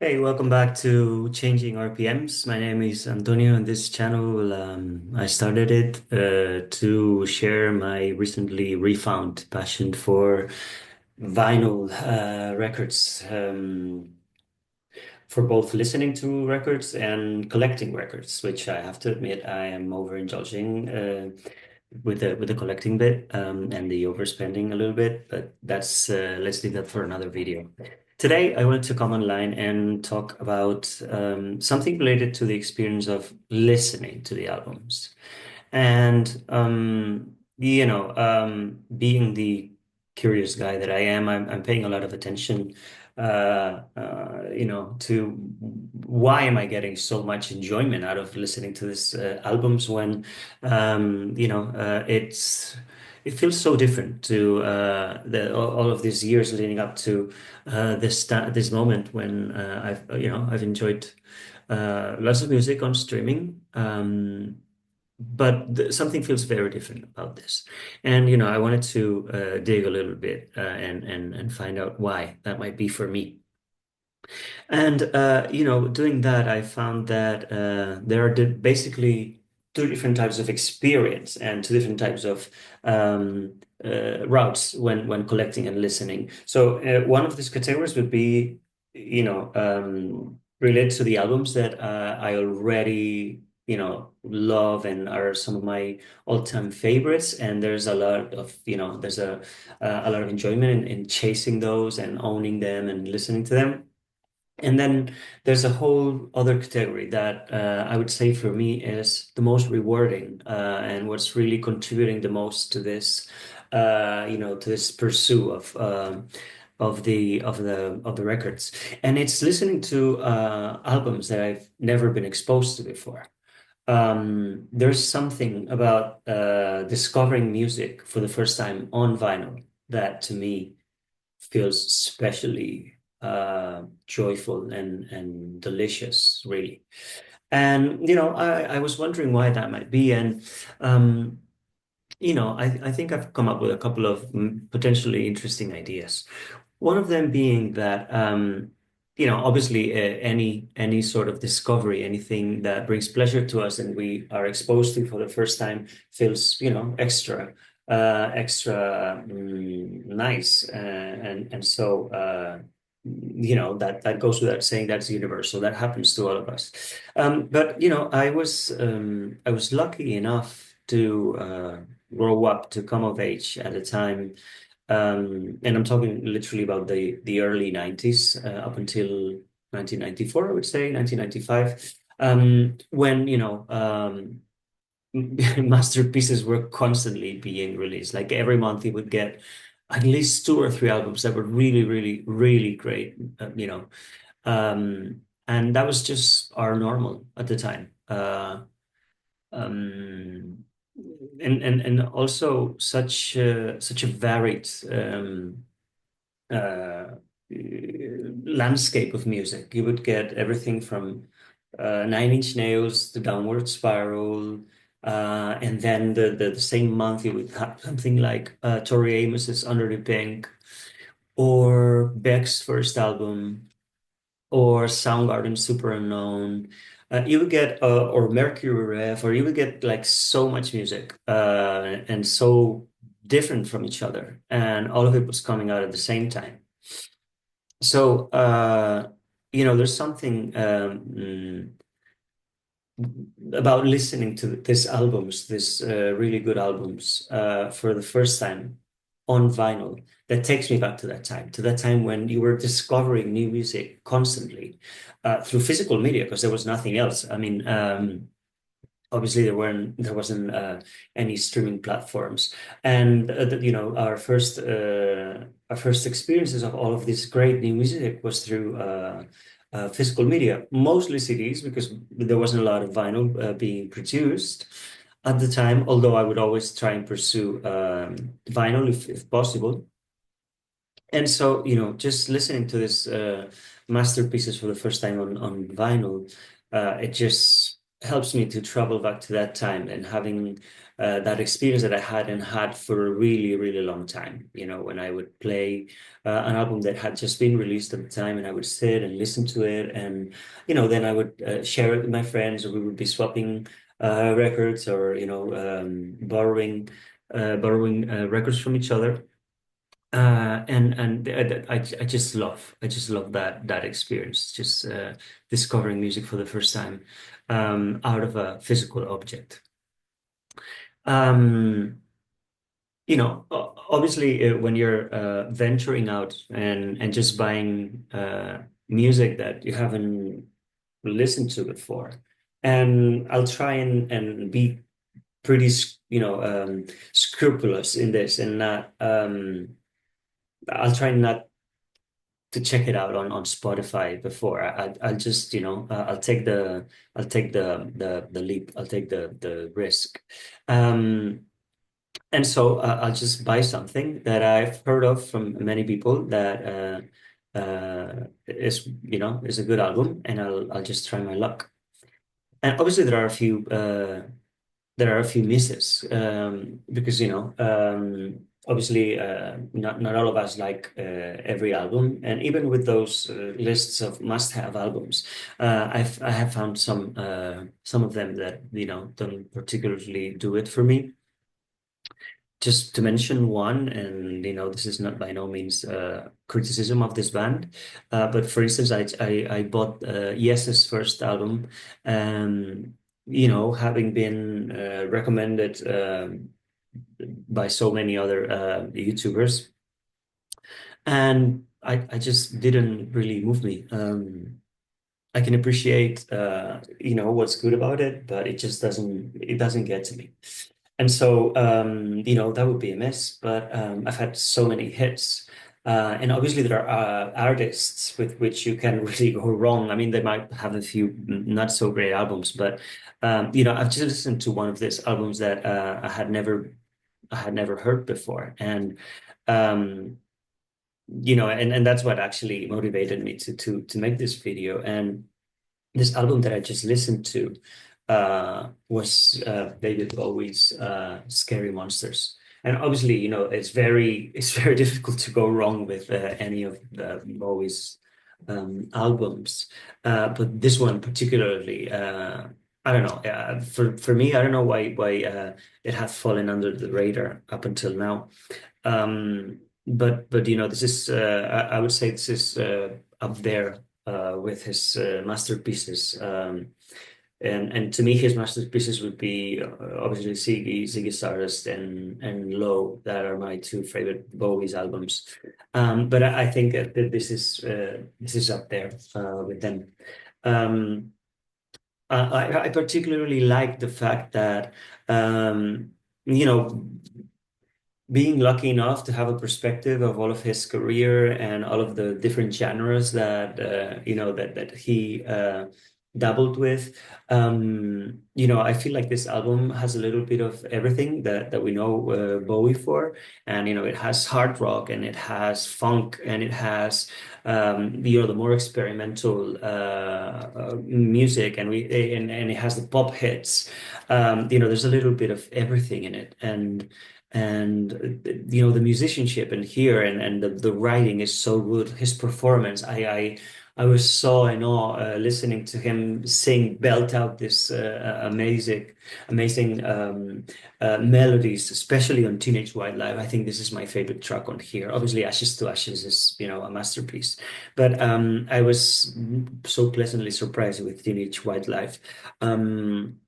Hey, welcome back to Changing RPMs. My name is Antonio, and this channel, I started it to share my recently refound passion for vinyl records, for both listening to records and collecting records, which I have to admit I am overindulging with the collecting bit and the overspending a little bit, but that's let's leave that for another video. Today, I wanted to come online and talk about something related to the experience of listening to the albums. And being the curious guy that I am, I'm paying a lot of attention, to why am I getting so much enjoyment out of listening to this albums when, it feels so different to all of these years leading up to this moment when I've enjoyed lots of music on streaming. But something feels very different about this. And, I wanted to dig a little bit and find out why that might be for me. And, doing that, I found that there are basically two different types of experience and two different types of routes when collecting and listening. So one of these categories would be, related to the albums that I already, love and are some of my all-time favorites. And there's a lot of, there's a lot of enjoyment in chasing those and owning them and listening to them. And then there's a whole other category that I would say for me is the most rewarding and what's really contributing the most to this, to this pursuit of the records. And it's listening to albums that I've never been exposed to before. There's something about discovering music for the first time on vinyl that to me feels especially joyful and delicious, really. And I was wondering why that might be, and I think I've come up with a couple of potentially interesting ideas. One of them being that obviously any sort of discovery, anything that brings pleasure to us and we are exposed to for the first time feels extra nice, and so that goes without saying. That's universal. That happens to all of us. But I was lucky enough to grow up, to come of age at a time, and I'm talking literally about the early 90s, up until 1994, I would say, 1995, when, masterpieces were constantly being released. Like every month you would get at least two or three albums that were really, really, really great, and that was just our normal at the time. Um, and also such a varied uh, landscape of music. You would get everything from Nine Inch Nails to Downward Spiral, and then the same month you would have something like Tori Amos's Under the Pink, or Beck's first album, or Soundgarden's Super Unknown. You would get or Mercury Rev, or you would get like so much music and so different from each other, and all of it was coming out at the same time. So there's something about listening to these albums, these really good albums, for the first time on vinyl, that takes me back to that time when you were discovering new music constantly through physical media, because there was nothing else. I mean, obviously there wasn't any streaming platforms, and our first experiences of all of this great new music was through physical media, mostly CDs, because there wasn't a lot of vinyl being produced at the time. Although I would always try and pursue vinyl if possible. And so, just listening to this masterpieces for the first time on vinyl, it just helps me to travel back to that time and having that experience that I had and had for a really, really long time. You know, when I would play an album that had just been released at the time, and I would sit and listen to it, and then I would share it with my friends, or we would be swapping records, or borrowing records from each other. And I just love that experience, just discovering music for the first time out of a physical object. Um, Obviously, when you're venturing out and just buying music that you haven't listened to before, and I'll try and be pretty, scrupulous in this, and not I'll try not to check it out on Spotify before. I'll just, I'll take the leap. I'll take the risk. Um, and so I'll just buy something that I've heard of from many people that is a good album, and I'll just try my luck. And obviously there are a few misses, because obviously not all of us like every album, and even with those lists of must-have albums, I have found some of them that don't particularly do it for me. Just to mention one, and this is not by no means criticism of this band, but for instance, I bought Yes's first album, having been recommended by so many other YouTubers, and I just didn't really move me. I can appreciate what's good about it, but it doesn't get to me. And so, that would be a miss, but I've had so many hits. And obviously, there are artists with which you can really go wrong. I mean, they might have a few not so great albums, but I've just listened to one of these albums that I had never heard before, and um, and that's what actually motivated me to make this video. And this album that I just listened to was David Bowie's "Scary Monsters." And obviously, it's very difficult to go wrong with any of the Bowie's albums, but this one particularly, I don't know. For me, I don't know why it has fallen under the radar up until now. But this is I would say this is up there with his masterpieces. And to me, his masterpieces would be obviously Ziggy Stardust and Low. That are my two favorite Bowie's albums. But I think that this is up there with them. Um, I particularly like the fact that you know being lucky enough to have a perspective of all of his career and all of the different genres that that he dabbled with. I feel like this album has a little bit of everything that we know Bowie for, and it has hard rock, and it has funk, and it has the more experimental music, and it has the pop hits. There's a little bit of everything in it, and the musicianship in here, and the writing is so good. His performance, I was so in awe listening to him sing, belt out this amazing melodies, especially on Teenage Wildlife. I think this is my favorite track on here. Obviously, Ashes to Ashes is a masterpiece, but I was so pleasantly surprised with Teenage Wildlife. Um,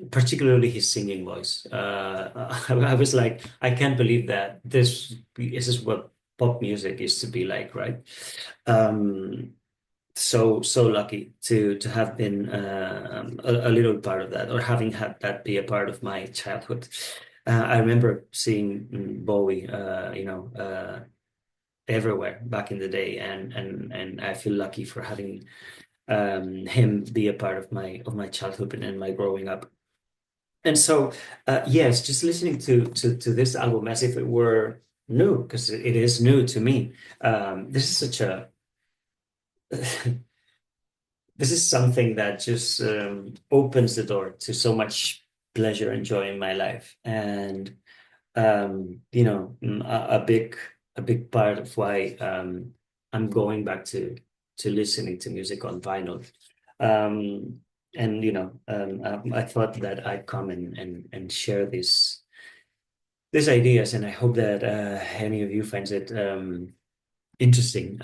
Particularly his singing voice. I was like, I can't believe that this is what pop music is to be like, right? Um, so lucky to have been a little part of that, or having had that be a part of my childhood. I remember seeing Bowie, everywhere back in the day, and I feel lucky for having him be a part of my childhood and my growing up. And so, yes, just listening to this album as if it were new, because it is new to me. This is such a this is something that just opens the door to so much pleasure and joy in my life. And a big part of why I'm going back to listening to music on vinyl. Um, and I thought that I'd come and share these ideas, and I hope that any of you finds it interesting.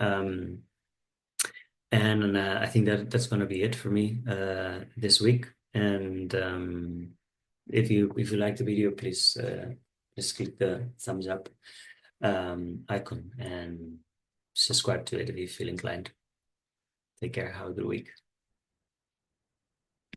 And I think that that's going to be it for me this week. And if you like the video, please just click the thumbs up icon and subscribe to it if you feel inclined. Take care. Have a good week.